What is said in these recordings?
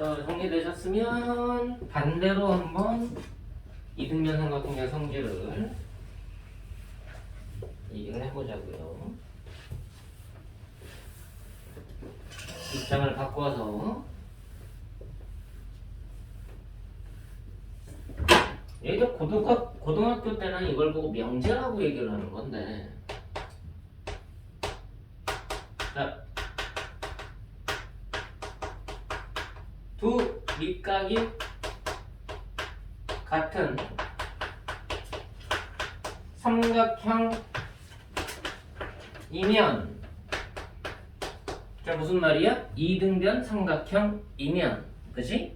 자, 정리되셨으면 반대로 한번 이등변 삼각형의 성질을 얘기를 해보자고요. 입장을 바꿔서 예전 고등학교 때는 이걸 보고 명제라고 얘기를 하는 건데, 자, 두 밑각이 같은 삼각형이면, 자, 무슨 말이야? 이등변 삼각형이면, 그치?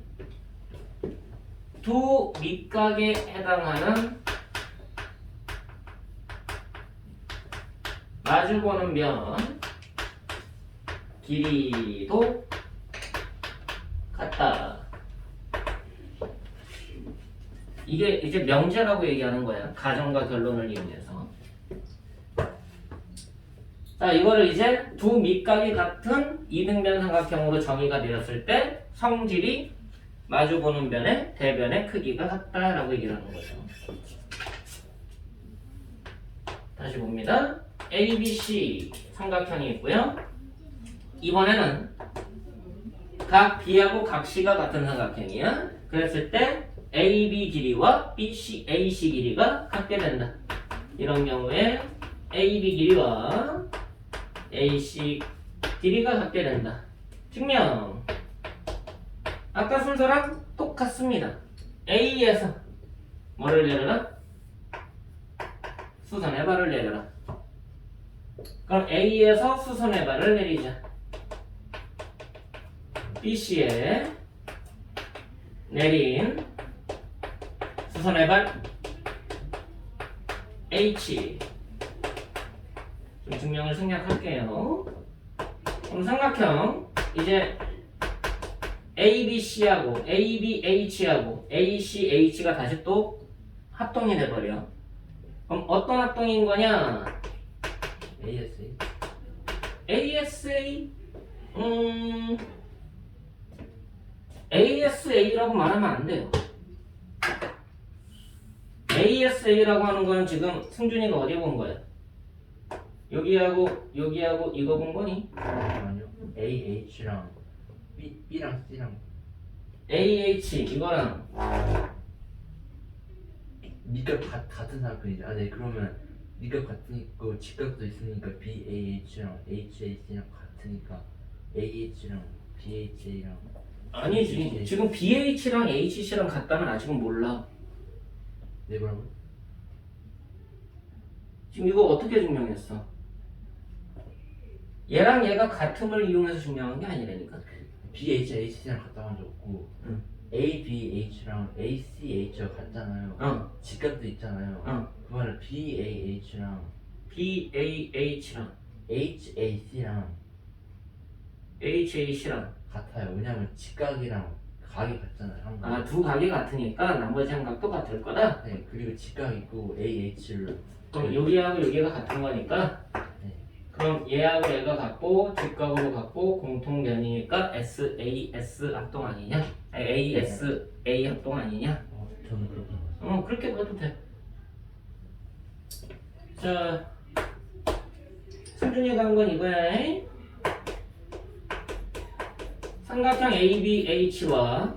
두 밑각에 해당하는 마주보는 면 길이도 같다. 이게 이제 명제라고 얘기하는 거야. 가정과 결론을 이용해서. 자, 이거를 이제 두 밑각이 같은 이등변 삼각형으로 정의가 되었을 때 성질이 마주보는 변의 대변의 크기가 같다라고 얘기를 하는 거죠. 다시 봅니다. ABC 삼각형이 있고요. 이번에는 각 B하고 각 C가 같은 삼각형이야. 그랬을 때 AB 길이와 AC 길이가 같게 된다. 이런 경우에 AB 길이와 AC 길이가 같게 된다. 증명. 아까 순서랑 똑같습니다. A에서 뭐를 내려라? 수선의 발을 내려라. 그럼 A에서 수선의 발을 내리자. BC에 내린 수선의 발 H. 좀 증명을 생략할게요. 그럼 삼각형 이제 ABC하고 ABH하고 ACH가 다시 또 합동이 돼버려. 그럼 어떤 합동인 거냐? ASA? ASA? ASA라고 말하면 안 돼요. ASA라고 하는 거는 지금 승준이가 어디 본 거야? 여기하고 이거 본 거니? 아니요. AH랑 B랑 C랑 AH 이거랑 밑값 같은 사람이죠. 아, 네. 그러면 밑값 같으니까 직각도 있으니까 BAH랑 HAC랑 같으니까 AH랑 BHA랑 아니지. 지금 BH랑 HC랑 같다면 아직은 몰라. 네, 뭐라고요? 지금 이거 어떻게 증명했어? 얘랑 얘가 같음을 이용해서 증명한 게 아니라니까. BH, HC랑 같다고 한 적 없고 응. ABH랑 ACH가 같잖아요. 직각도 있잖아요. 그 말은 BAH랑 BAH랑 HAC랑 HAC랑 같아요. 왜냐면 직각이랑 각이 같잖아요. 항상. 두 각이 같으니까 나머지 한 각도 같을 거다. 네, 그리고 직각 있고 AH를 그럼 여기하고 여기가 같은 거니까, 네. 그럼 얘하고 얘가 같고 직각으로 같고 공통변이니까 SAS 합동 아니냐? 아니, ASA 합동 아니냐? 저는 그렇게 봤어요. 그렇게 봐도 돼. 자, 승준이가 한 건 이거야. 삼각형 ABH와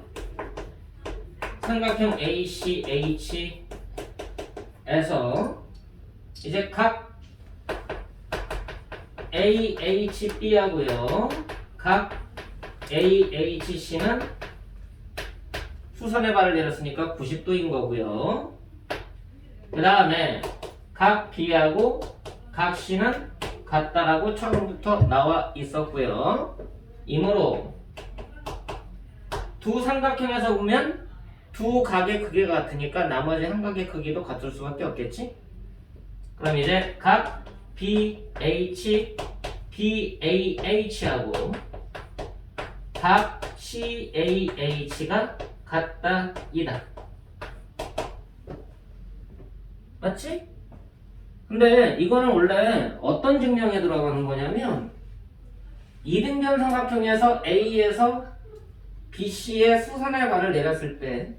삼각형 ACH에서 이제 각 AHB하고요, 각 AHC는 수선의 발을 내렸으니까 90도인 거고요. 그 다음에 각 B하고 각 C는 같다라고 처음부터 나와 있었고요. 이므로 두 삼각형에서 보면 두 각의 크기가 같으니까 나머지 한 각의 크기도 같을 수밖에 없겠지? 그럼 이제 각 BH, BAH하고 각 CAH가 같다 이다. 맞지? 근데 이거는 원래 어떤 증명에 들어가는 거냐면 이등변 삼각형에서 A에서 BC의 수선의 발을 내렸을 때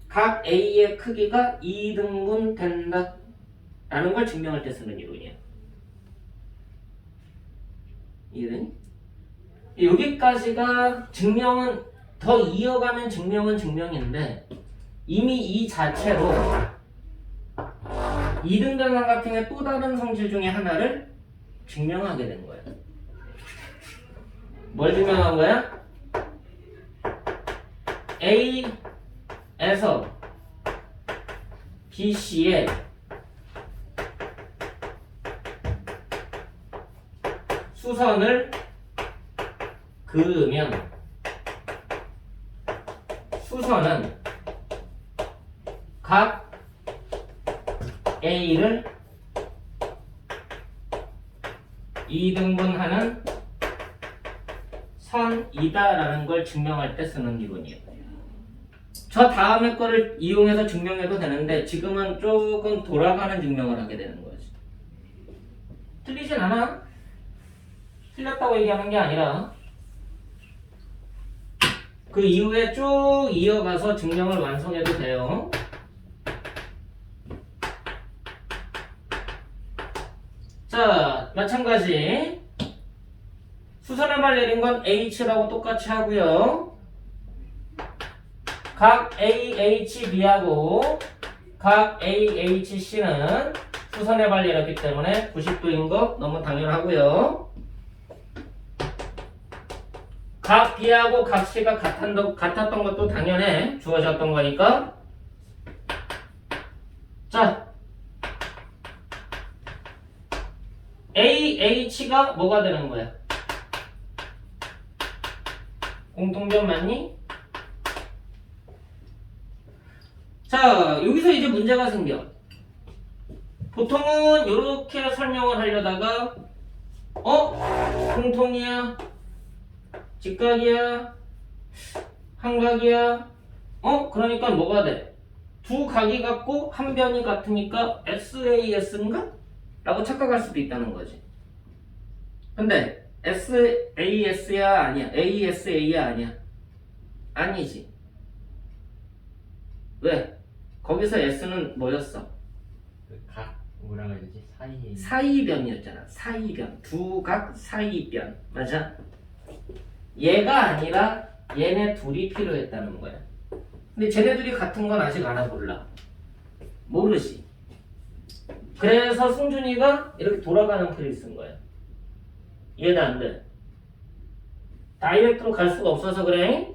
각 A의 크기가 2등분 된다 라는 걸 증명할 때 쓰는 이론이야. 이해되니? 여기까지가 증명은 더 이어가면 증명은 증명인데 이미 이 자체로 2등분 삼각형의 또 다른 성질 중에 하나를 증명하게 된 거야. 뭘 증명한 거야? A에서 BC의 수선을 그으면 수선은 각 A를 2등분하는 선이다라는 걸 증명할 때 쓰는 이론이에요. 저 다음에 거를 이용해서 증명해도 되는데 지금은 조금 돌아가는 증명을 하게 되는 거지. 틀리진 않아. 틀렸다고 얘기하는 게 아니라 그 이후에 쭉 이어가서 증명을 완성해도 돼요. 자, 마찬가지 수선의 발 내린 건 H라고 똑같이 하고요. 각 AHB하고 각 AHC는 수선의 발 내렸기 때문에 90도인 거 너무 당연하고요. 각 B하고 각 C가 같았던 것도 당연해. 주어졌던 거니까. 자, AH가 뭐가 되는 거야? 공통변 맞니? 자, 여기서 이제 문제가 생겨. 보통은 이렇게 설명을 하려다가 공통이야, 직각이야, 한각이야. 그러니까 뭐가 돼? 두 각이 같고 한 변이 같으니까 SAS인가? 라고 착각할 수도 있다는 거지. 근데 SAS야 아니야, ASA야 아니야. 아니지. 왜? 거기서 S는 뭐였어? 각 뭐라고 해야 되지? 사이. 사이변이었잖아. 사이변. 두 각 사이변. 맞아? 얘가 아니라 얘네 둘이 필요했다는 거야. 근데 쟤네들이 같은 건 아직 알아볼라. 모르지. 그래서 승준이가 이렇게 돌아가는 풀을 쓴 거야. 이해도 안 돼. 다이렉트로 갈 수가 없어서 그래.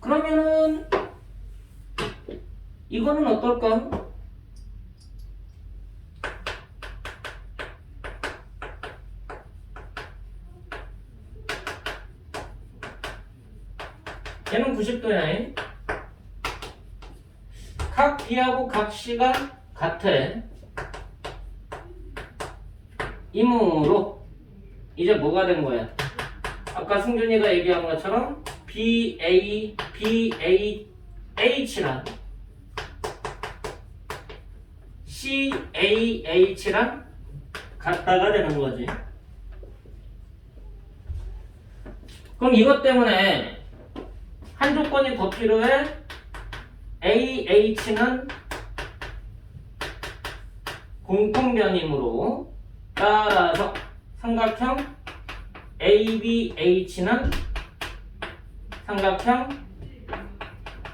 그러면은 이거는 어떨까? 얘는 90도야. 각 B하고 각 C가 같아. 이므로 이제 뭐가 된 거야? 아까 승준이가 얘기한 것처럼 BAH랑 CAH랑 같다가 되는 거지. 그럼 이것 때문에 한 조건이 더 필요해. AH는 공통변이므로 따라서 삼각형 ABH는 삼각형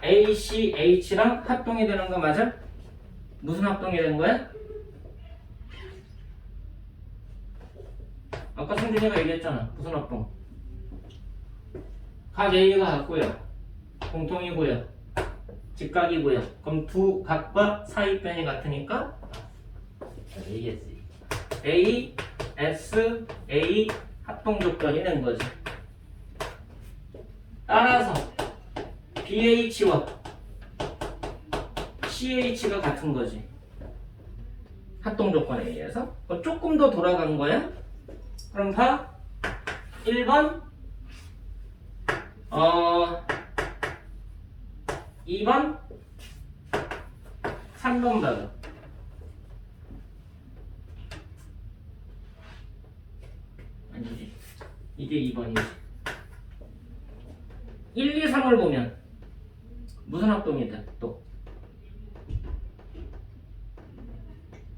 ACH랑 합동이 되는 거 맞아? 무슨 합동이 되는 거야? 아까 승준이가 얘기했잖아. 무슨 합동? 각 A가 같고요. 공통이고요. 직각이고요. 그럼 두 각과 사이변이 같으니까 AS. A, S, A 합동 조건이 된 거지. 따라서 BH와 CH가 같은 거지. 합동 조건에 의해서. 조금 더 돌아간 거야. 그럼 봐. 1번 2번 3번 봐봐. 아니지. 이게 2번이지. 1, 2, 3을 보면 무슨 합동이 돼? 또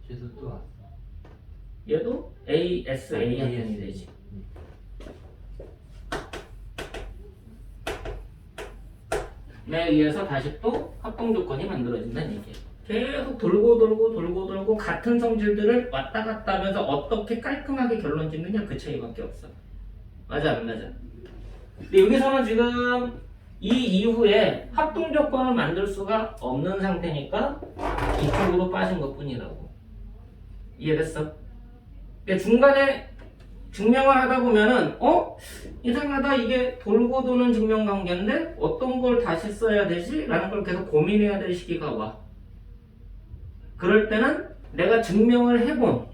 쟤도 또 왔어. 얘도 ASA 합동이 되지. 에 의해서 다시 또 합동 조건이 만들어진다는 얘기예요. 계속 돌고 같은 성질들을 왔다 갔다 하면서 어떻게 깔끔하게 결론 짓느냐, 그 차이밖에 없어. 맞아 안 맞아? 근데 여기서는 지금 이 이후에 합동 조건을 만들 수가 없는 상태니까 이쪽으로 빠진 것 뿐이라고. 이해됐어? 근데 중간에 증명을 하다 보면은 이상하다, 이게 돌고 도는 증명관계인데 어떤 걸 다시 써야 되지? 라는 걸 계속 고민해야 될 시기가 와. 그럴 때는 내가 증명을 해본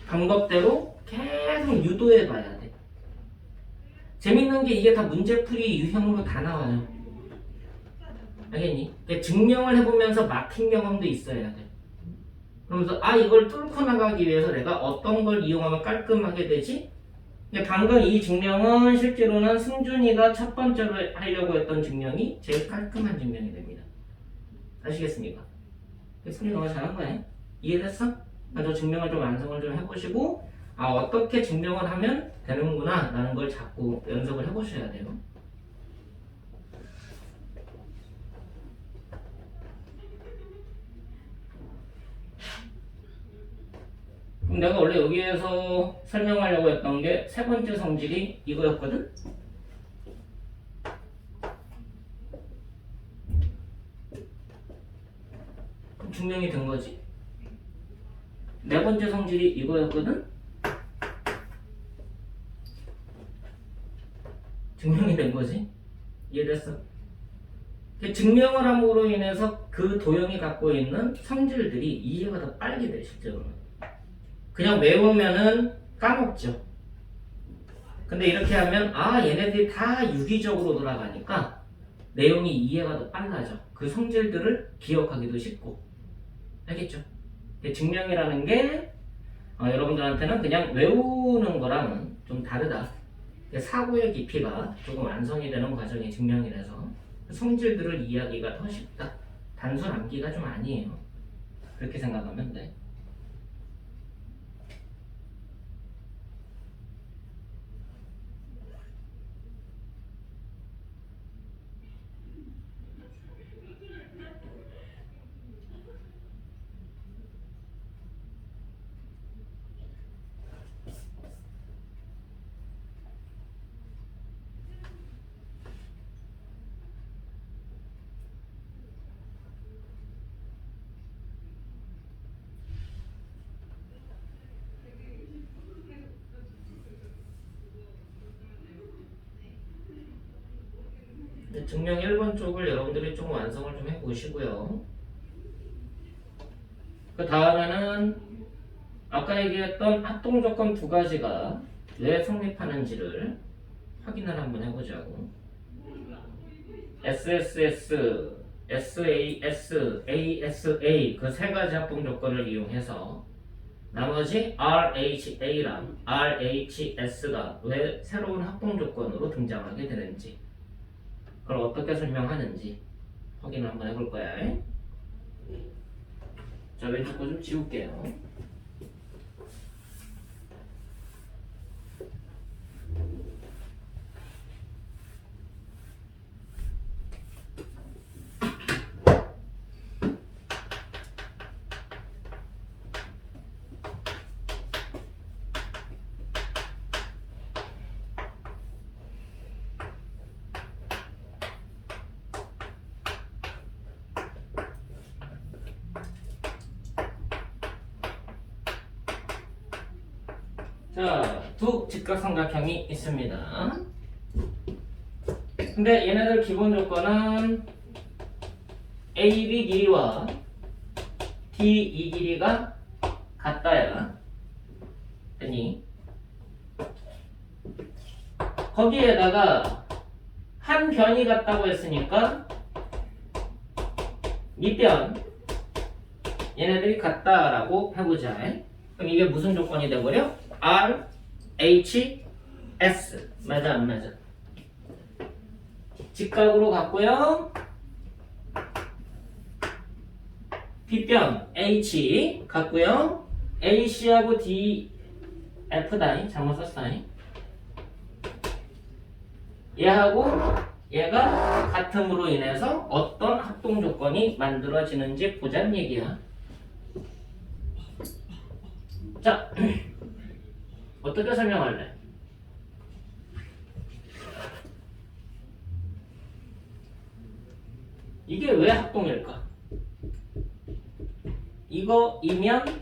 방법대로 계속 유도해 봐야 돼. 재밌는 게 이게 다 문제풀이 유형으로 다 나와요. 알겠니? 그러니까 증명을 해보면서 막힌 경험도 있어야 돼. 그러면서 이걸 뚫고 나가기 위해서 내가 어떤 걸 이용하면 깔끔하게 되지? 근데 방금 이 증명은 실제로는 승준이가 첫 번째로 하려고 했던 증명이 제일 깔끔한 증명이 됩니다. 아시겠습니까? 승준이 너가 잘한 거네. 이해됐어? 저 증명을 좀 완성을 좀 해보시고 어떻게 증명을 하면 되는구나 라는 걸 자꾸 연습을 해보셔야 돼요. 그럼 내가 원래 여기에서 설명하려고 했던 게 세 번째 성질이 이거였거든? 그럼 증명이 된 거지. 네 번째 성질이 이거였거든? 증명이 된 거지. 이해됐어? 증명을 함으로 인해서 그 도형이 갖고 있는 성질들이 이해가 더 빨리 돼, 실제로는. 그냥 외우면은 까먹죠. 근데 이렇게 하면 얘네들이 다 유기적으로 돌아가니까 내용이 이해가 더 빨라져. 그 성질들을 기억하기도 쉽고. 알겠죠? 증명이라는 게 여러분들한테는 그냥 외우는 거랑은 좀 다르다. 사고의 깊이가 조금 완성이 되는 과정이 증명이라서 성질들을 이해하기가 더 쉽다. 단순 암기가 좀 아니에요. 그렇게 생각하면 돼. 증명 1번 쪽을 여러분들이 좀 완성을 좀 해보시고요. 그 다음에는 아까 얘기했던 합동조건 두 가지가 왜 성립하는지를 확인을 한번 해보자고. SSS, SAS, ASA 그 세 가지 합동조건을 이용해서 나머지 RHA랑 RHS가 왜 새로운 합동조건으로 등장하게 되는지, 그걸 어떻게 설명하는지 확인을 한번 해볼 거야. 자, 왼쪽 거 좀 지울게요. 자, 두 직각삼각형이 있습니다. 근데 얘네들 기본 조건은 AB 길이와 DE 길이가 같다야. 아니, 거기에다가 한 변이 같다고 했으니까 밑변 얘네들이 같다라고 해보자. 그럼 이게 무슨 조건이 돼버려? RHS 맞아 안 맞아? 직각으로 같고요. 빗변 H 같고요. AC하고 DF 다이 잘못 썼다니. 얘하고 얘가 같음으로 인해서 어떤 합동 조건이 만들어지는지 보자는 얘기야. 자, 어떻게 설명할래? 이게 왜 합동일까? 이거이면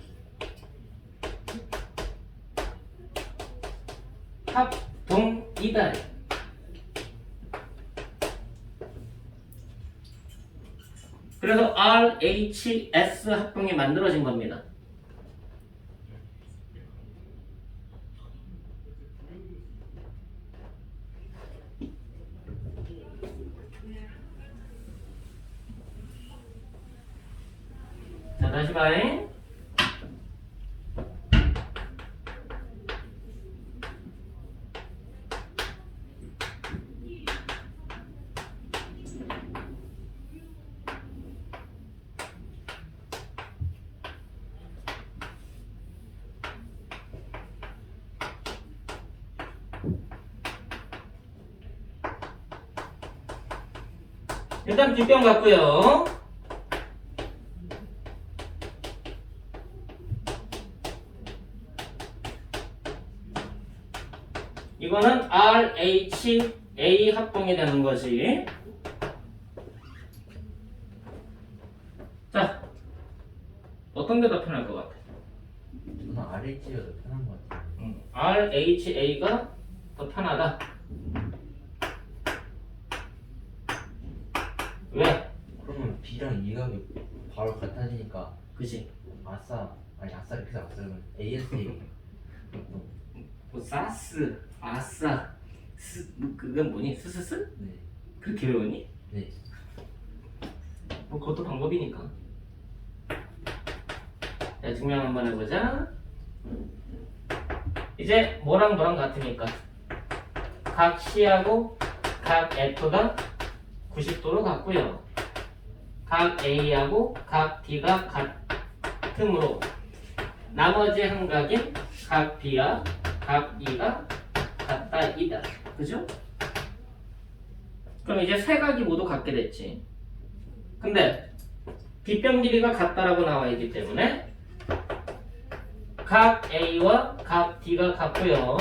합동이다. 그래서 RHS 합동이 만들어진 겁니다. 자, 다시 봐요. 일단 빗변 같고요. 이거는 RHA 합동이 되는 거지. 자, 어떤 게 더 편할 것 같아? 저는 RH가 더 편한 것 같아요. RHA가 더 편하다. 왜? 그러면 B랑 E각이 바로 같아지니까 그지? 아싸 이렇게 해서 아싸면 ASA 뭐 사스, 아싸, 그건 뭐니? 스스스? 네. 그렇게 외우니? 네. 뭐 그것도 방법이니까. 자, 증명 한번 해보자. 이제 뭐랑 뭐랑 같으니까 각 C하고 각 F가 90도로 같고요. 각 A하고 각 D가 같으므로 나머지 한 각인 각 B와 각 E가 같다이다. 그죠? 그럼 이제 세 각이 모두 같게 됐지. 근데 빗변 길이가 같다라고 나와 있기 때문에 각 A와 각 D가 같고요.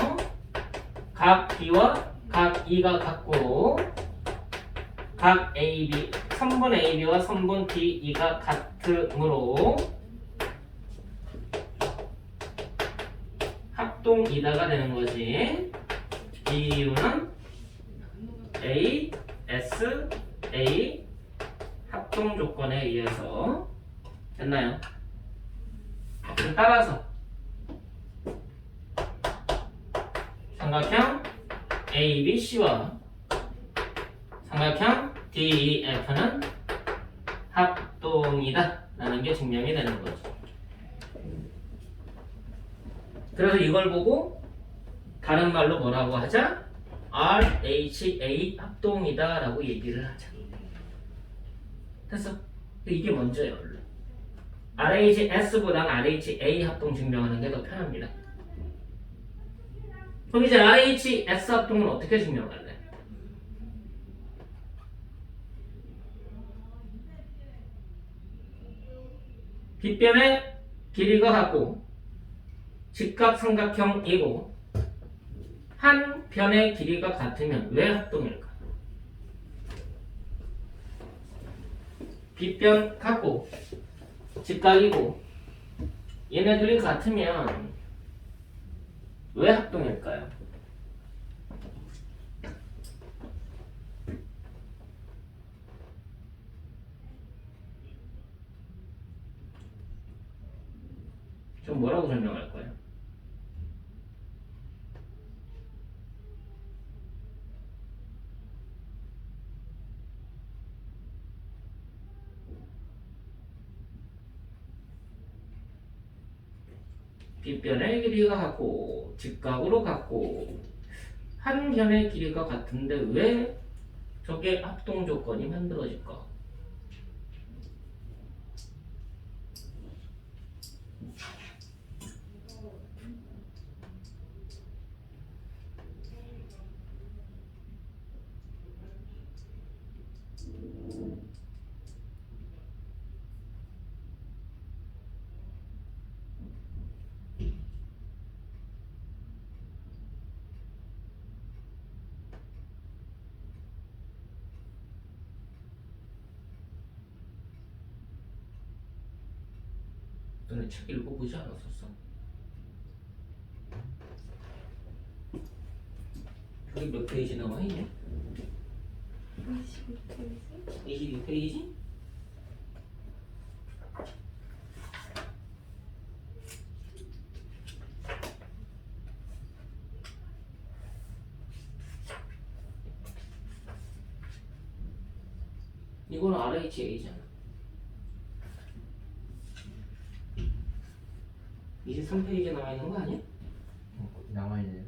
각 B와 각 E가 같고 각 AB, 선분 AB와 선분 DE가 같으므로 합동이다가 되는 거지. 이 이유는 A, S, A 합동 조건에 의해서 됐나요? 따라서 삼각형 ABC와 삼각형 DEF는 합동이다 라는 게 증명이 되는 거죠. 그래서 이걸 보고 다른 말로 뭐라고 하자? RHA 합동이다 라고 얘기를 하자. 됐어? 이게 먼저예요. 원래. RHS보다는 RHA 합동 증명하는 게 더 편합니다. 그럼 이제 RHS 합동은 어떻게 증명할래? 빗변의 길이가 같고 직각삼각형이고 한 변의 길이가 같으면 왜 합동일까? 빗변 같고 직각이고 얘네들이 같으면 왜 합동일까요? 좀 뭐라고 설명할 거예요? 빗변의 길이가 같고 직각으로 같고 한 변의 길이가 같은데 왜 저게 합동 조건이 만들어질 거. 너네 책 읽어보지 않았었어? 저기 몇 페이지 나와 있냐? 22페이지? 이거는 RHA잖아. 23페이지에 나와 있는 거 아니야? 남아있네요.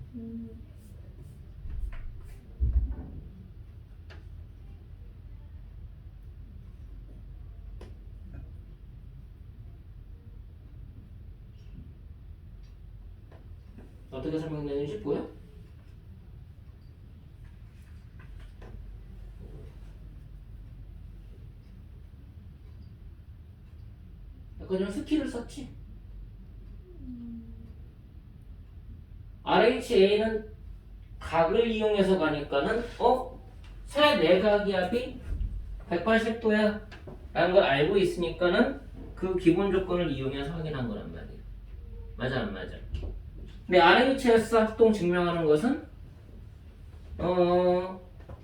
어떻게 설명되는지 보여? 약간 좀 스킬을 썼지? RHA는 각을 이용해서 가니까는 새 내각이압이 180도야 라는 걸 알고 있으니까는 그 기본 조건을 이용해서 확인한 거란 말이야. 맞아 안 맞아? 근데 RHS 합동 증명하는 것은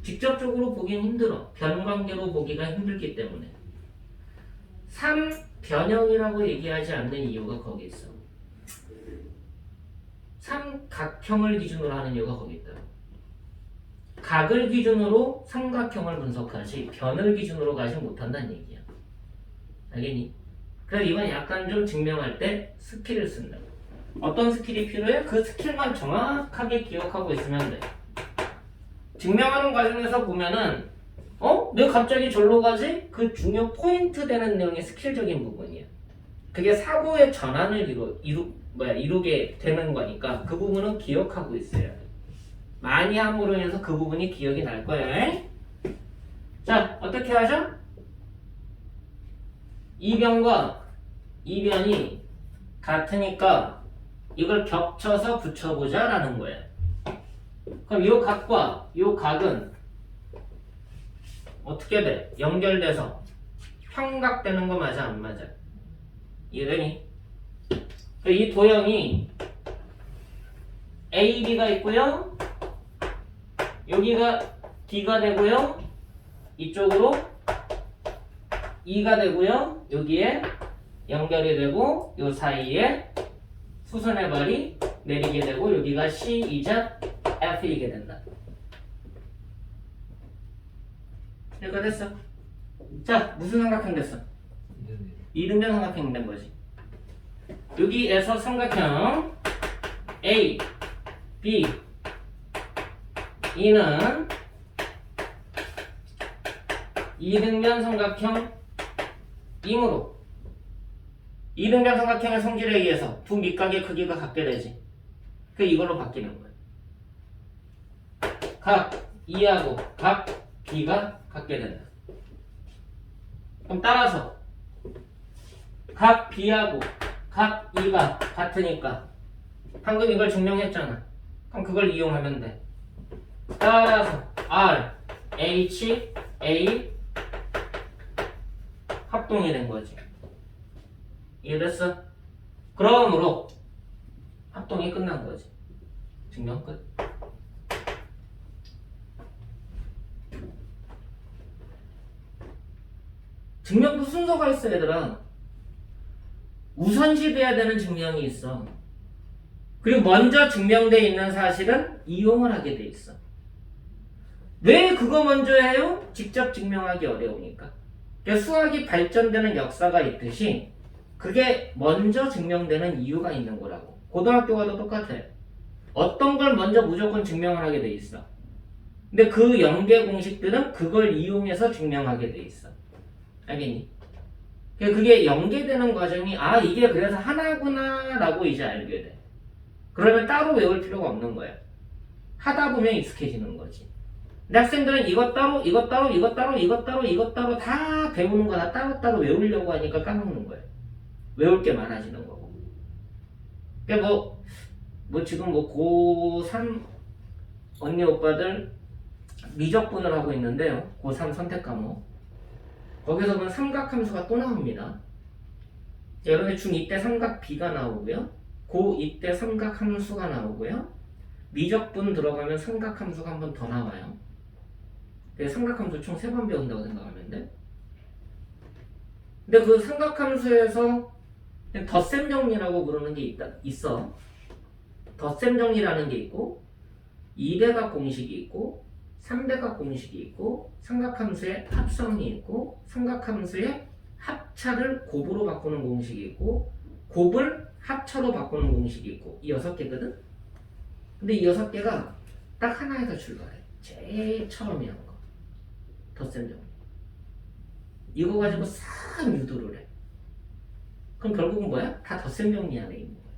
직접적으로 보긴 힘들어. 변관계로 보기가 힘들기 때문에 3변형이라고 얘기하지 않는 이유가 거기 있어. 삼각형을 기준으로 하는 이유가 거기 있다. 각을 기준으로 삼각형을 분석하지 변을 기준으로 가지 못한다는 얘기야. 알겠니? 그래서 이건 약간 좀 증명할 때 스킬을 쓴다. 어떤 스킬이 필요해? 그 스킬만 정확하게 기억하고 있으면 돼. 증명하는 과정에서 보면은 왜 갑자기 절로 가지? 그 중요 포인트 되는 내용이 스킬적인 부분이야. 그게 사고의 전환을 이루게 되는 거니까 그 부분은 기억하고 있어야 돼. 많이 함으로 인해서 그 부분이 기억이 날 거야. 자, 어떻게 하죠? 이변과 이변이 같으니까 이걸 겹쳐서 붙여보자 라는 거야. 그럼 요 각과 요 각은 어떻게 돼? 연결돼서 평각되는 거 맞아 안 맞아? 이해되니? 이 도형이 A, B가 있고요. 여기가 D가 되고요. 이쪽으로 E가 되고요. 여기에 연결이 되고 요 사이에 수선의 발이 내리게 되고 여기가 C이자 F이게 된다. 이렇게 됐어. 자, 무슨 삼각형 됐어? 이등변 삼각형 된 거지. 여기에서 삼각형 A, B, E는 이등변 삼각형이므로 이등변 삼각형의 성질에 의해서 두 밑각의 크기가 같게 되지. 그 이걸로 바뀌는 거야. 각 E하고 각 B가 같게 된다. 그럼 따라서 각 B하고 각 E가 같으니까 방금 이걸 증명했잖아. 그럼 그걸 이용하면 돼. 따라서 R, H, A 합동이 된 거지. 이해됐어? 그러므로 합동이 끝난 거지. 증명 끝. 증명도 순서가 있어 얘들아. 우선시돼야 되는 증명이 있어. 그리고 먼저 증명되어 있는 사실은 이용을 하게 돼 있어. 왜 그거 먼저 해요? 직접 증명하기 어려우니까. 그러니까 수학이 발전되는 역사가 있듯이 그게 먼저 증명되는 이유가 있는 거라고. 고등학교와도 똑같아. 어떤 걸 먼저 무조건 증명을 하게 돼 있어. 근데 그 연계 공식들은 그걸 이용해서 증명하게 돼 있어. 알겠니? 그게 연계되는 과정이 아 이게 그래서 하나구나 라고 이제 알게 돼. 그러면 따로 외울 필요가 없는 거야. 하다 보면 익숙해지는 거지. 근데 학생들은 이것 따로 이것 따로 이것 따로 이것 따로 이것 따로 다 배우는 거나 따로따로 외우려고 하니까 까먹는 거야. 외울 게 많아지는 거고. 그러니까 뭐 지금 뭐 고3 언니 오빠들 미적분을 하고 있는데요. 고3 선택 과목. 거기서 보면 삼각함수가 또 나옵니다. 여러분의 중2 때 삼각 B가 나오고요. 고2 때 삼각함수가 나오고요. 미적분 들어가면 삼각함수가 한 번 더 나와요. 그래서 삼각함수 총 3번 배운다고 생각하면 돼. 근데 그 삼각함수에서 덧셈 정리라고 부르는 게 있어. 덧셈 정리라는 게 있고 2대각 공식이 있고 3대각 공식이 있고 삼각함수의 합성이 있고 삼각함수의 합차를 곱으로 바꾸는 공식이 있고 곱을 합차로 바꾸는 공식이 있고 이 6개거든? 근데 이 6개가 딱 하나에서 출발해. 제일 처음에 한 거. 덧셈 정리. 이거 가지고 싹 유도를 해. 그럼 결국은 뭐야? 다 덧셈 정리 안에 있는 거야.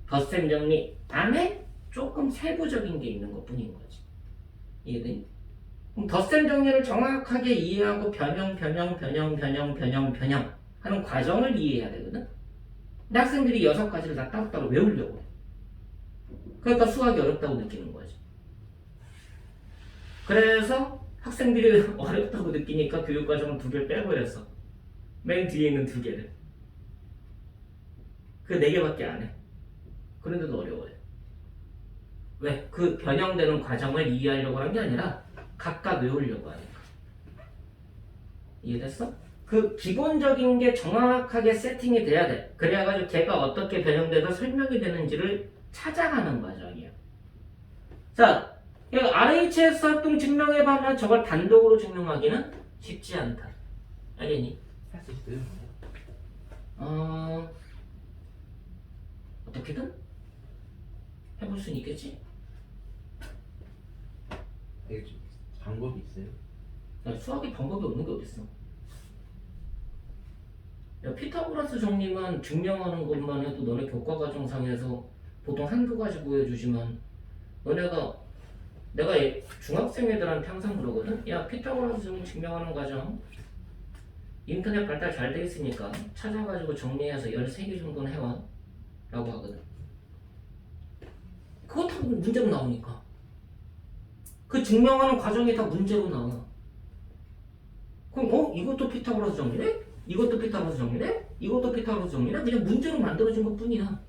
덧셈 정리 안에 조금 세부적인 게 있는 것 뿐인 거지. 이해되니? 그럼 덧셈 정리를 정확하게 이해하고 변형 하는 과정을 이해해야 되거든? 근데 학생들이 6가지를 다 따로따로 외우려고 해. 그러니까 수학이 어렵다고 느끼는 거지. 그래서 학생들이 어렵다고 느끼니까 교육과정을 2개를 빼버렸어. 맨 뒤에 있는 2개를. 그 4개밖에 안 해. 그런데도 어려워요. 왜? 그 변형되는 과정을 이해하려고 하는 게 아니라 각각 외우려고 하니까. 이해됐어? 그 기본적인 게 정확하게 세팅이 돼야 돼. 그래가지고 걔가 어떻게 변형돼서 설명이 되는지를 찾아가는 과정이야. 자, RHS 활동 증명해보면 저걸 단독으로 증명하기는 쉽지 않다. 알겠니? 할 수 있어요? 어떻게든 해볼 수는 있겠지? 이게 좀 방법이 있어요? 야, 수학에 방법이 없는 게 어딨어? 야, 피타고라스 정리만 증명하는 것만 해도 너네 교과과정상에서 보통 한두 가지 보여주지만 내가 중학생 애들한테 항상 그러거든? 야, 피타고라스 정리 증명하는 과정 인터넷 발달 잘 돼 있으니까 찾아가지고 정리해서 13개 정도는 해와 라고 하거든. 그거 다 문제로 나오니까 그 증명하는 과정이 다 문제로 나와. 그럼 이것도 피타고라스 정리네? 이것도 피타고라스 정리네? 이것도 피타고라스 정리네? 그냥 문제로 만들어진 것 뿐이야.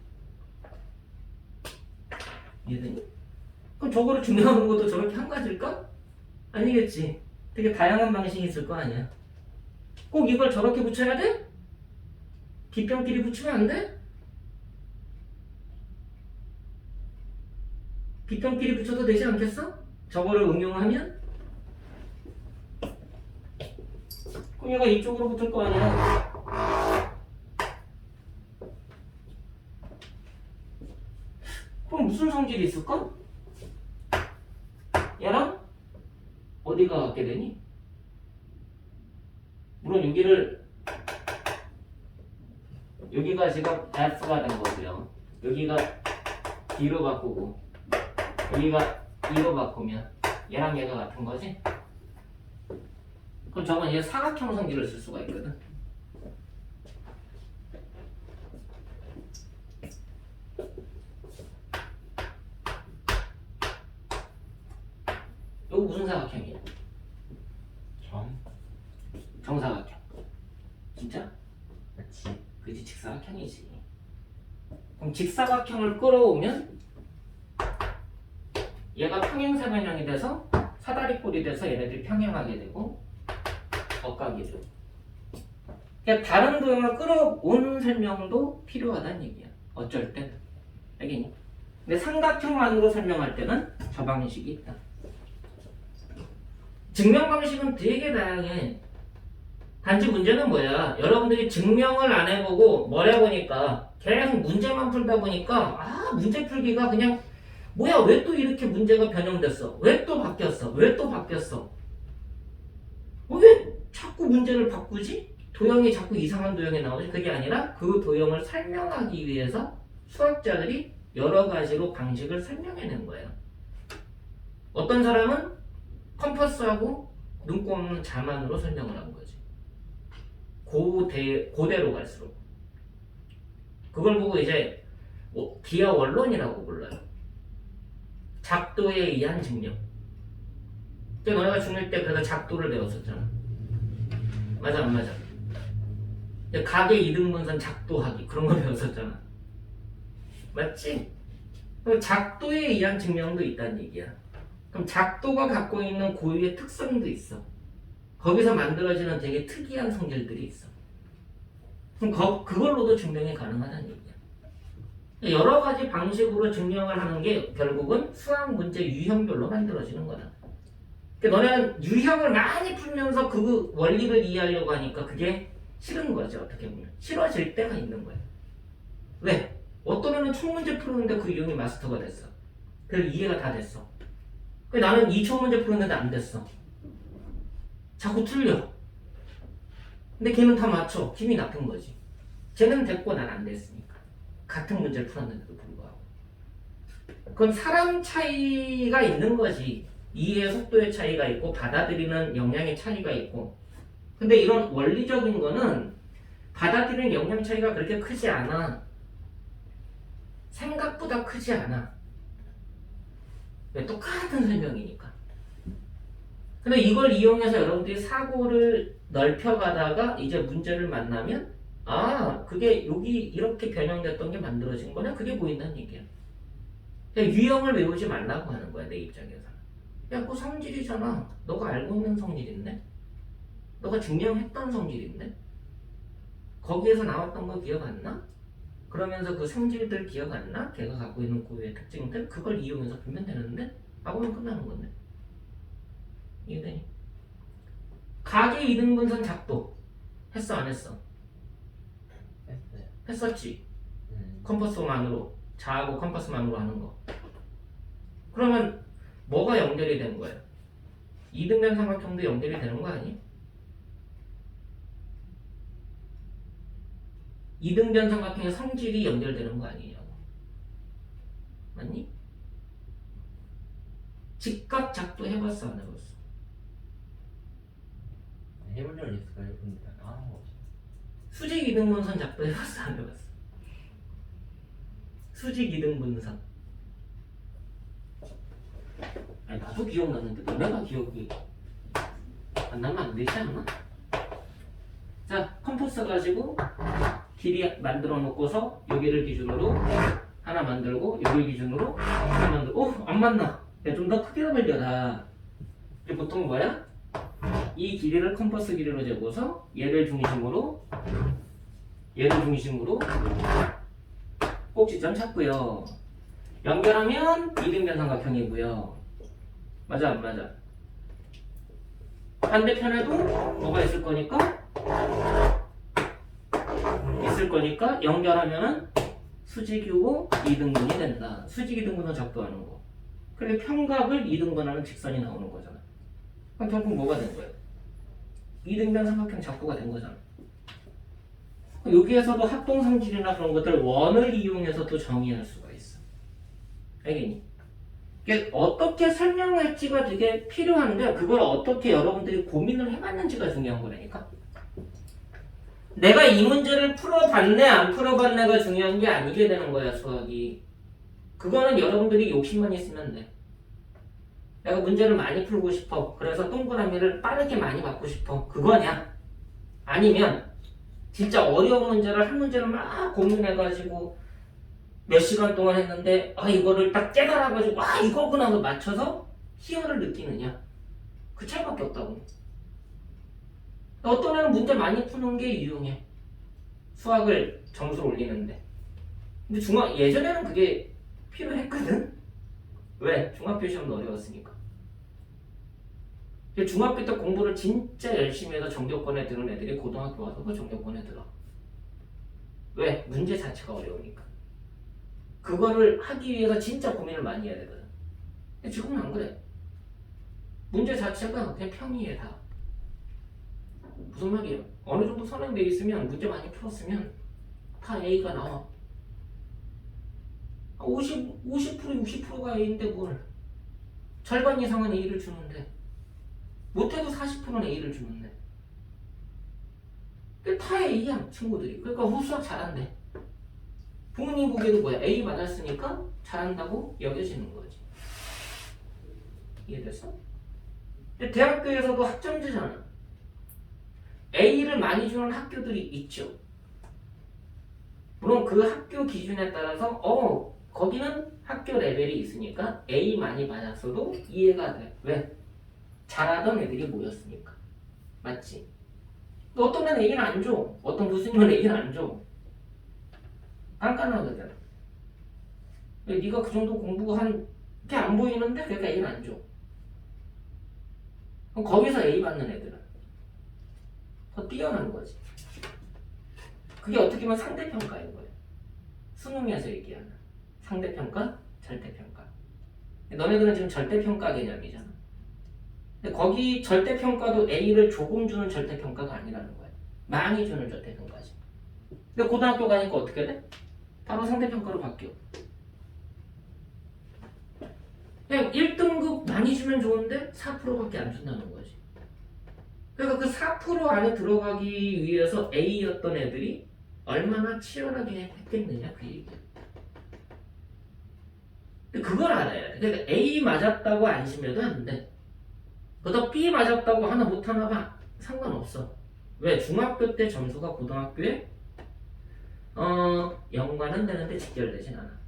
이해되니? 그럼 저거를 증명하는 것도 저렇게 한 가지일까? 아니겠지. 되게 다양한 방식이 있을 거 아니야. 꼭 이걸 저렇게 붙여야 돼? 빗변끼리 붙이면 안 돼? 빗변끼리 붙여도 되지 않겠어? 저거를 응용하면? 그럼 얘가 이쪽으로 붙을 거 아니야. 그럼 무슨 성질이 있을까? 얘랑 어디가 같게 되니? 물론 여기가 지금 F가 된 거고요. 여기가 D로 바꾸고 여기가 E로 바꾸면 얘랑 얘가 같은 거지? 그럼 저건 얘 사각형 성질을 쓸 수가 있거든. 이거 무슨 사각형이야? 정사각형. 진짜? 그렇지. 그지, 직사각형이지. 그럼 직사각형을 끌어오면 얘가 평행사변형이 돼서 사다리꼴이 돼서 얘네들이 평행하게 되고 억각이 되고. 그러니까 다른 도형을 끌어오는 설명도 필요하다는 얘기야. 어쩔 땐. 알겠니? 근데 삼각형만으로 설명할 때는 저 방식이 있다. 증명 방식은 되게 다양해. 단지 문제는 뭐야? 여러분들이 증명을 안 해보고 뭘 해보니까 계속 문제만 풀다 보니까 문제 풀기가 그냥 뭐야 왜 또 이렇게 문제가 변형됐어? 왜 또 바뀌었어? 왜 또 바뀌었어? 왜 자꾸 문제를 바꾸지? 도형이 자꾸 이상한 도형이 나오지? 그게 아니라 그 도형을 설명하기 위해서 수학자들이 여러 가지로 방식을 설명해낸 거예요. 어떤 사람은 컴퍼스하고 눈꼽는 자만으로 설명을 한 거지. 고대로 갈수록. 그걸 보고 이제 뭐 기하 원론이라고 불러요. 작도에 의한 증명. 그때 너네가 중1 때 그래서 작도를 배웠었잖아. 맞아 안 맞아? 각의 이등분선 작도하기 그런 거 배웠었잖아. 맞지? 그럼 작도에 의한 증명도 있다는 얘기야. 그럼 작도가 갖고 있는 고유의 특성도 있어. 거기서 만들어지는 되게 특이한 성질들이 있어. 그럼 그걸로도 증명이 가능하다는 얘기야. 여러 가지 방식으로 증명을 하는 게 결국은 수학 문제 유형별로 만들어지는 거다. 그러니까 너네는 유형을 많이 풀면서 그 원리를 이해하려고 하니까 그게 싫은 거죠. 어떻게 보면 싫어질 때가 있는 거야. 왜? 어떤 애는 총 문제 푸는데 그 유형이 마스터가 됐어. 그래서 이해가 다 됐어. 나는 2초 문제 푸는데 안 됐어. 자꾸 틀려. 근데 걔는 다 맞춰. 기분이 나쁜 거지. 쟤는 됐고 난 안 됐으니까. 같은 문제를 풀었는데도 불구하고. 그건 사람 차이가 있는 거지. 이해 속도의 차이가 있고 받아들이는 역량의 차이가 있고. 근데 이런 원리적인 거는 받아들이는 역량 차이가 그렇게 크지 않아. 생각보다 크지 않아. 왜? 똑같은 설명이니까. 근데 이걸 이용해서 여러분들이 사고를 넓혀가다가 이제 문제를 만나면 아 그게 여기 이렇게 변형됐던 게 만들어진 거네? 그게 보인다는 얘기야. 유형을 외우지 말라고 하는 거야 내 입장에서. 야 그거 성질이잖아. 너가 알고 있는 성질인데? 너가 증명했던 성질인데? 거기에서 나왔던 거 기억 안 나? 그러면서 그 성질들 기억 안 나? 걔가 갖고 있는 고유의 특징들? 그걸 이용해서 풀면 되는데? 하고는 끝나는 건데. 이해되니? 각의 이등분선 작도 했어 안 했어? 했어요. 했었지. 컴퍼스만으로 자하고 컴퍼스만으로 하는 거. 그러면 뭐가 연결이 된 거예요? 이등변 삼각형도 연결이 되는 거 아니? 이등변 삼각형의 성질이 연결되는 거 아니냐고. 맞니? 직각 작도 해봤어 안 해봤어? 해본 적은 있을까요? 근데 아는 거 없어. 수직 이등분선 작도 해봤어 안 해봤어? 수직 이등분선. 아니 나도 기억나는데 너네가 기억이 안 나면 안 되지 않나? 자 컴퍼스 가지고 길이 만들어 놓고서 여기를 기준으로 하나 만들고 여기 기준으로 하나 만들고 안 맞나? 좀 더 크게 벌려라. 이게 보통 뭐야? 이 길이를 컴퍼스 길이로 재고서 얘를 중심으로 꼭지점 찾고요. 연결하면 이등변 삼각형이고요. 맞아 안 맞아? 반대편에도 뭐가 있을 거니까 연결하면은 수직이고 이등분이 된다. 수직 이등분을 작도하는 거. 그래 평각을 이등분하는 직선이 나오는 거잖아. 그럼 결국 뭐가 된 거예요? 이등변 삼각형 작도가 된 거잖아. 여기에서도 합동성질이나 그런 것들 원을 이용해서 또 정의할 수가 있어. 알겠니? 이게 어떻게 설명할지가 되게 필요한데 그걸 어떻게 여러분들이 고민을 해봤는지가 중요한 거라니까. 내가 이 문제를 풀어봤네 안 풀어봤네가 중요한 게 아니게 되는 거야 수학이. 그거는 여러분들이 욕심만 있으면 돼. 내가 문제를 많이 풀고 싶어. 그래서 동그라미를 빠르게 많이 받고 싶어. 그거냐? 아니면 진짜 어려운 문제를 한 문제를 막 고민해가지고 몇 시간 동안 했는데 아 이거를 딱 깨달아가지고 아 이거구나 하고 맞춰서 희열을 느끼느냐. 그 차이밖에 없다고. 어떤 애는 문제 많이 푸는 게 유용해. 수학을 점수를 올리는데. 근데 예전에는 그게 필요했거든? 왜? 중학교 시험도 어려웠으니까. 중학교 때 공부를 진짜 열심히 해서 전교권에 드는 애들이 고등학교 와서 그 전교권에 들어. 왜? 문제 자체가 어려우니까. 그거를 하기 위해서 진짜 고민을 많이 해야 되거든. 근데 지금은 안 그래. 문제 자체가 그냥 평이해 다. 무슨 말이에요? 어느 정도 선행돼 있으면 문제 많이 풀었으면 다 A가 나와. 50, 60%가 A인데 뭘. 절반 이상은 A를 주는데 못해도 40%는 A를 주는데 근데 다 A야 친구들이. 그러니까 수학 잘한대. 부모님 보기에도 뭐야? A 받았으니까 잘한다고 여겨지는 거지. 이해됐어? 근데 대학교에서도 학점제잖아. A를 많이 주는 학교들이 있죠. 물론 그 학교 기준에 따라서 거기는 학교 레벨이 있으니까 A 많이 받았어도 이해가 돼. 왜? 잘하던 애들이 모였으니까. 맞지? 또 어떤 애는 A는 안 줘. 어떤 교수님은 A는 안 줘. 깐깐하거든. 네가 그 정도 공부한 게 안 보이는데 그러니까 A는 안 줘. 그럼 거기서 A 받는 애들은 더 뛰어난 거지. 그게 어떻게 보면 상대평가인 거예요. 수능에서 얘기하는 상대평가, 절대평가. 너네들은 지금 절대평가 개념이잖아. 근데 거기 절대평가도 A를 조금 주는 절대평가가 아니라는 거야. 많이 주는 절대평가지. 근데 고등학교 가니까 어떻게 돼? 바로 상대평가로 바뀌어. 그냥 1등급 많이 주면 좋은데 4%밖에 안 준다는 거지. 그러니까 그 4% 안에 들어가기 위해서 A였던 애들이 얼마나 치열하게 했겠느냐 그 얘기야. 근데 그걸 알아야 돼. 그러니까 A 맞았다고 안심해도 안 돼. 그러다 B 맞았다고 하나 못하나 봐. 상관없어. 왜? 중학교 때 점수가 고등학교에 연관은 되는데 직결되진 않아.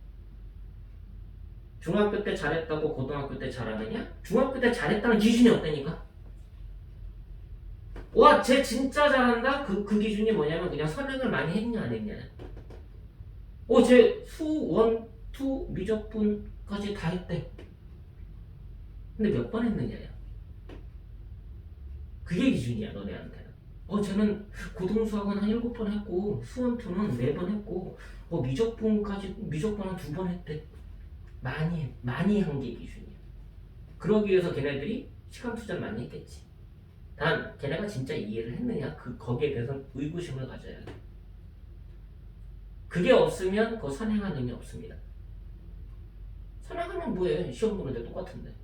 중학교 때 잘했다고 고등학교 때 잘하느냐? 중학교 때 잘했다는 기준이 없다니까. 와, 쟤 진짜 잘한다? 그 기준이 뭐냐면 그냥 선행을 많이 했냐 안 했냐. 쟤 수, 원, 투, 미적분까지 다 했대. 근데 몇 번 했느냐야. 그게 기준이야 너네한테는. 쟤는 고등수학은 한 7번 했고 수원, 투는 4번 했고 미적분은 2번 했대. 많이 한 게 기준이야. 그러기 위해서 걔네들이 시간 투자를 많이 했겠지. 단 걔네가 진짜 이해를 했느냐 거기에 대해서는 의구심을 가져야 돼. 그게 없으면 그거 선행하는 의미 없습니다. 선행하면 뭐해? 시험 보는데 똑같은데.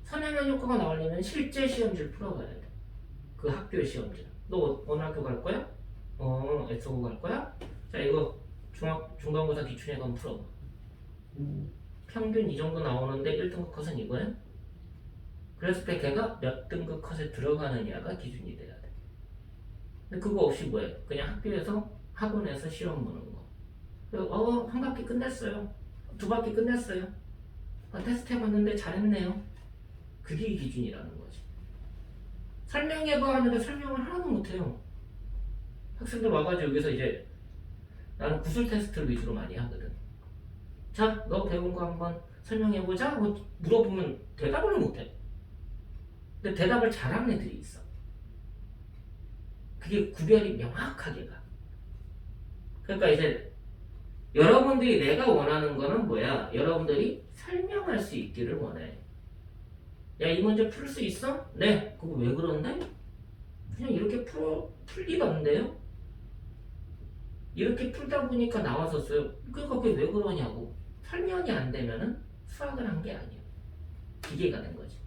선행한 효과가 나오려면 실제 시험지를 풀어가야 돼. 그 학교의 시험지. 너 어느 학교 갈 거야? S5 갈 거야? 자 이거 중간고사 기출에 한번 풀어봐. 평균 이 정도 나오는데 1등급 컷은 이거야? 그랬을 때 걔가 몇 등급 컷에 들어가느냐가 기준이 돼야 돼. 근데 그거 없이 뭐해? 그냥 학교에서 학원에서 시험 보는 거. 한 바퀴 끝냈어요. 2바퀴 끝냈어요. 테스트 해봤는데 잘했네요. 그게 기준이라는 거지. 설명해봐 하는데 설명을 하나도 못해요. 학생들 와가지고 여기서 이제 나는 구술 테스트를 위주로 많이 하거든. 자, 너 배운 거 한번 설명해보자. 물어보면 대답을 못해. 근데 대답을 잘하는 애들이 있어. 그게 구별이 명확하게 가. 그러니까 이제 여러분들이 내가 원하는 거는 뭐야? 여러분들이 설명할 수 있기를 원해. 야, 이 문제 풀 수 있어? 네. 그거 왜 그런데? 그냥 이렇게 풀리던데요? 이렇게 풀다 보니까 나왔었어요. 그러니까 그게 왜 그러냐고. 설명이 안 되면은 수학을 한 게 아니야. 기계가 된 거지.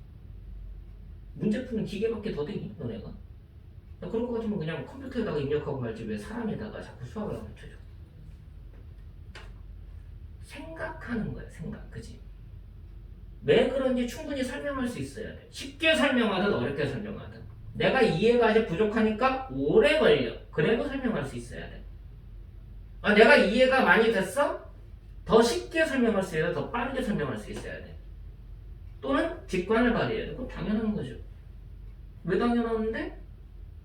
문제 푸는 기계밖에 더 되니? 너네가? 야, 그런 거 같으면 그냥 컴퓨터에다가 입력하고 말지 왜 사람에다가 자꾸 수학을 가르쳐줘. 생각하는 거야, 생각. 그지? 왜 그런지 충분히 설명할 수 있어야 돼. 쉽게 설명하든 어렵게 설명하든. 내가 이해가 아직 부족하니까 오래 걸려. 그래도 설명할 수 있어야 돼. 내가 이해가 많이 됐어? 더 쉽게 설명할 수 있어야 돼. 더 빠르게 설명할 수 있어야 돼. 또는 직관을 발휘해야 돼. 그건 당연한 거죠. 왜 당연한데?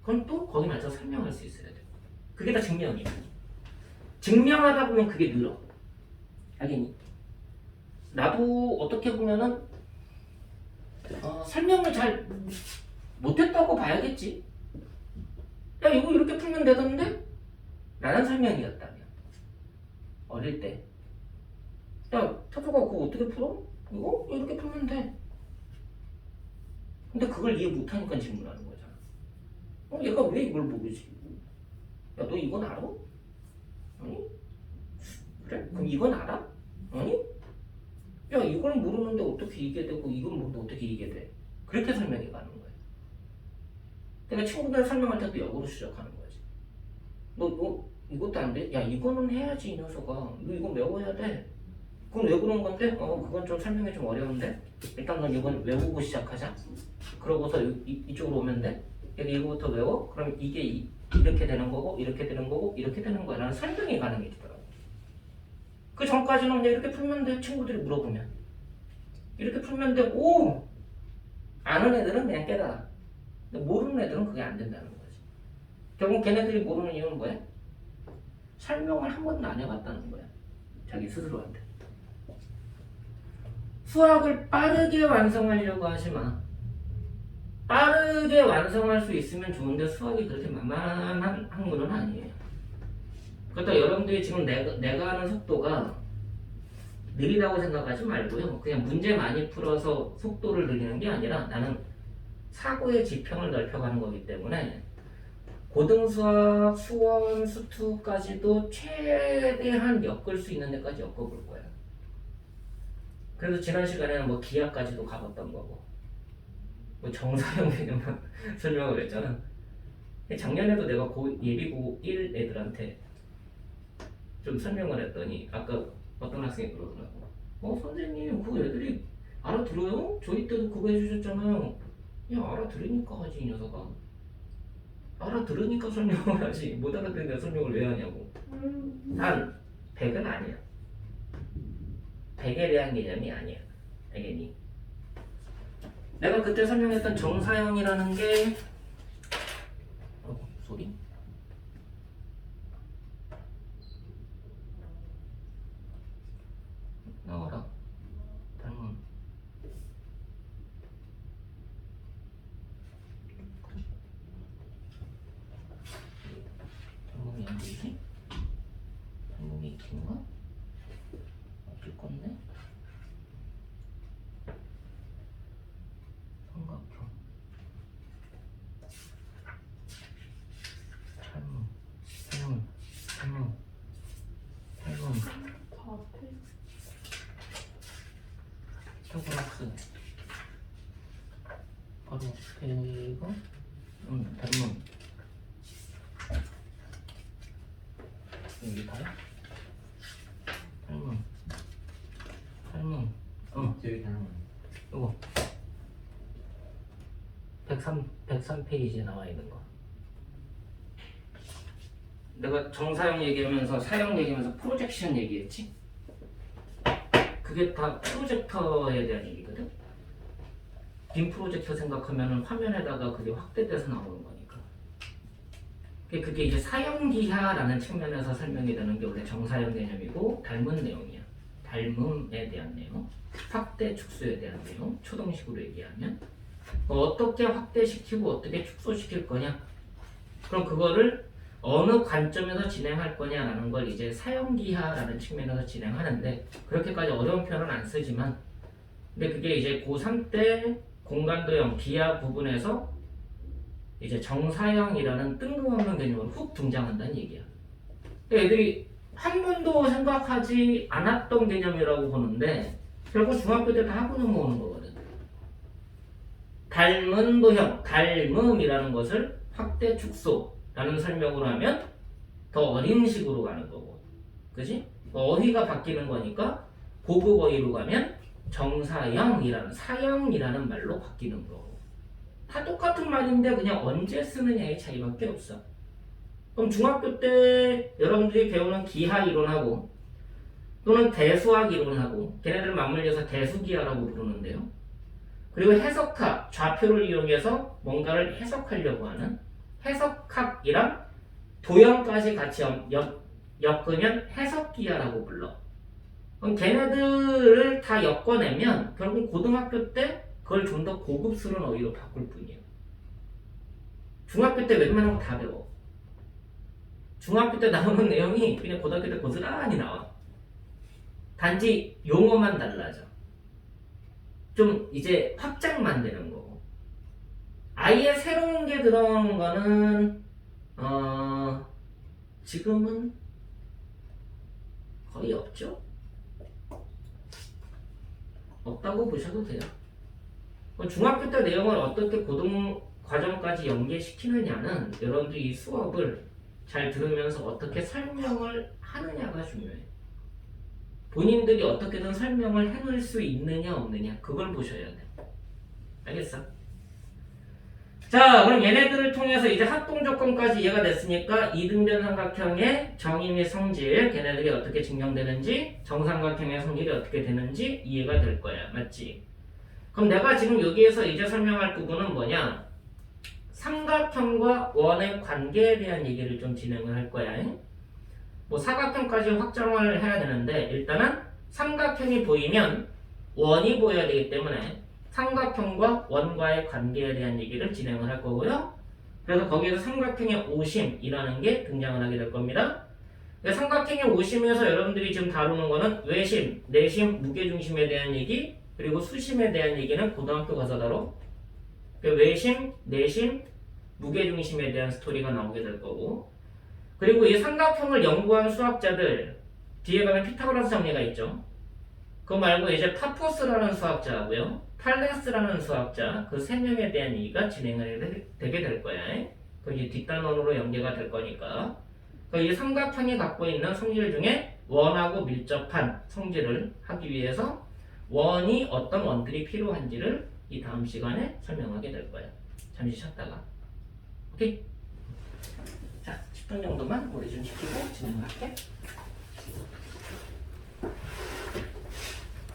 그건 또 거기 맞춰 설명할 수 있어야 돼. 그게 다 증명이야. 증명하다 보면 그게 늘어. 알겠니? 나도 어떻게 보면은 설명을 잘 못했다고 봐야겠지. 야, 이거 이렇게 풀면 되던데? 라는 설명이었다면 어릴 때 야, 태조가 그거 어떻게 풀어? 이거? 이렇게 풀면 돼. 근데 그걸 이해 못하니까 질문하는 거잖아. 얘가 왜 이걸 모르지? 야, 너 이건 알아? 아니? 그래? 그럼 이건 알아? 아니? 야, 이걸 모르는데 어떻게 이게 되고 이건 모르는데 어떻게 이게 돼? 그렇게 설명해 가는 거야. 내가 친구들 설명할 때도 역으로 시작하는 거지. 너 이것도 안 돼? 야, 이거는 해야지 이 녀석아. 너 이거 외워야 돼. 그럼 왜 그런 건데? 그건 좀 설명이 좀 어려운데? 일단 넌 이건 외우고 시작하자. 그러고서 이쪽으로 오면 돼. 여기 이거부터 외워? 그럼 이게 이렇게 되는 거고, 이렇게 되는 거고, 이렇게 되는 거야. 라는 설명이 가능해지더라고. 그 전까지는 그냥 이렇게 풀면 돼. 친구들이 물어보면. 이렇게 풀면 돼. 오! 아는 애들은 그냥 깨달아. 근데 모르는 애들은 그게 안 된다는 거지. 결국 걔네들이 모르는 이유는 뭐야? 설명을 한 번도 안 해봤다는 거야. 자기 스스로한테. 수학을 빠르게 완성하려고 하지 마. 빠르게 완성할 수 있으면 좋은데 수학이 그렇게 만만한 학문은 아니에요. 그렇다고 여러분들이 지금 내가 하는 속도가 느리다고 생각하지 말고요. 그냥 문제 많이 풀어서 속도를 늘리는 게 아니라 나는 사고의 지평을 넓혀가는 거기 때문에 고등수학, 수원, 수투까지도 최대한 엮을 수 있는 데까지 엮어볼 거야. 그래서 지난 시간에는 뭐 기하까지도 가봤던 거고 뭐 정사형 개념만 설명을 했잖아. 작년에도 내가 예비고 1 애들한테 좀 설명을 했더니 아까 어떤 학생이 그러더라고. 선생님 그 애들이 알아들어요? 저희 때도 그거 해주셨잖아요. 야, 알아들으니까 하지 이 녀석아. 알아들으니까 설명을 하지 못 알아듣는데 설명을 왜 하냐고. 단 100은 아니야. 100에 대한 개념이 아니야. 당연히 내가 그때 설명했던 정사형이라는 게 소리? 나와라. 닮은 닮은이 안 보이지? 닮은이 있긴가? 어쩔 건데? 삼각형 닮은 표고락스 바로 그리고 닮은 여기 봐요? 닮은 저기 닮은 요거 103페이지에 나와 있는 거. 내가 정사형 얘기하면서 사형 얘기하면서 프로젝션 얘기했지? 그게 다 프로젝터에 대한 얘기거든? 빔 프로젝터 생각하면 화면에다가 그게 확대돼서 나오는 거니까. 그게 이제 사형기하라는 측면에서 설명이 되는 게 원래 정사형 개념이고 닮은 내용이야. 닮음에 대한 내용, 확대 축소에 대한 내용, 초등식으로 얘기하면 어떻게 확대시키고 어떻게 축소시킬 거냐? 그럼 그거를 어느 관점에서 진행할 거냐라는 걸 이제 사형기하라는 측면에서 진행하는데 그렇게까지 어려운 표현은 안 쓰지만 근데 그게 이제 고3 때 공간도형 기하 부분에서 이제 정사형이라는 뜬금없는 개념으로 훅 등장한다는 얘기야. 애들이 한 번도 생각하지 않았던 개념이라고 보는데 결국 중학교 때 다 하고 넘어오는 거거든. 닮은 도형, 닮음이라는 것을 확대 축소라는 설명으로 하면 더 어린 식으로 가는 거고, 그지? 어휘가 바뀌는 거니까 고급 어휘로 가면 정사형이라는 사형이라는 말로 바뀌는 거고. 다 똑같은 말인데 그냥 언제 쓰느냐의 차이밖에 없어. 그럼 중학교 때 여러분들이 배우는 기하 이론하고 또는 대수학 이론하고 걔네들 맞물려서 대수기하라고 부르는데요. 그리고 해석학, 좌표를 이용해서 뭔가를 해석하려고 하는 해석학이랑 도형까지 같이 엮으면 해석기하라고 불러. 그럼 걔네들을 다 엮어내면 결국 고등학교 때 그걸 좀 더 고급스러운 어휘로 바꿀 뿐이에요. 중학교 때 웬만한 거 다 배워. 중학교 때 나오는 내용이 그냥 고등학교 때 고스란히 나와. 단지 용어만 달라져. 좀 이제 확장만 되는 거고. 아예 새로운 게 들어온 거는 지금은 거의 없죠? 없다고 보셔도 돼요. 중학교 때 내용을 어떻게 고등 과정까지 연계시키느냐는 여러분들이 이 수업을 잘 들으면서 어떻게 설명을 하느냐가 중요해요. 본인들이 어떻게든 설명을 해놓을 수 있느냐 없느냐 그걸 보셔야 돼. 알겠어? 자, 그럼 얘네들을 통해서 이제 합동조건까지 이해가 됐으니까 이등변 삼각형의 정의 및 성질 걔네들이 어떻게 증명되는지 정삼각형의 성질이 어떻게 되는지 이해가 될 거야. 맞지? 그럼 내가 지금 여기에서 이제 설명할 부분은 뭐냐? 삼각형과 원의 관계에 대한 얘기를 좀 진행을 할 거야. 뭐 사각형까지 확장을 해야 되는데 일단은 삼각형이 보이면 원이 보여야 되기 때문에 삼각형과 원과의 관계에 대한 얘기를 진행을 할 거고요. 그래서 거기에서 삼각형의 오심이라는 게 등장을 하게 될 겁니다. 삼각형의 오심에서 여러분들이 지금 다루는 거는 외심, 내심, 무게중심에 대한 얘기 그리고 수심에 대한 얘기는 고등학교 가서 다뤄. 외심, 내심, 무게중심에 대한 스토리가 나오게 될 거고 그리고 이 삼각형을 연구한 수학자들 뒤에 가면 피타고라스 정리가 있죠. 그거 말고 이제 파포스라는 수학자하고요 탈레스라는 수학자 그 세 명에 대한 얘기가 진행을 되게 될 거야. 그 이제 뒷단원으로 연계가 될 거니까 이 삼각형이 갖고 있는 성질 중에 원하고 밀접한 성질을 하기 위해서 원이 어떤 원들이 필요한지를 이 다음 시간에 설명하게 될 거야. 잠시 쉬었다가 오케이? 자, 10분 정도만 머리 좀 식히고 진행할게.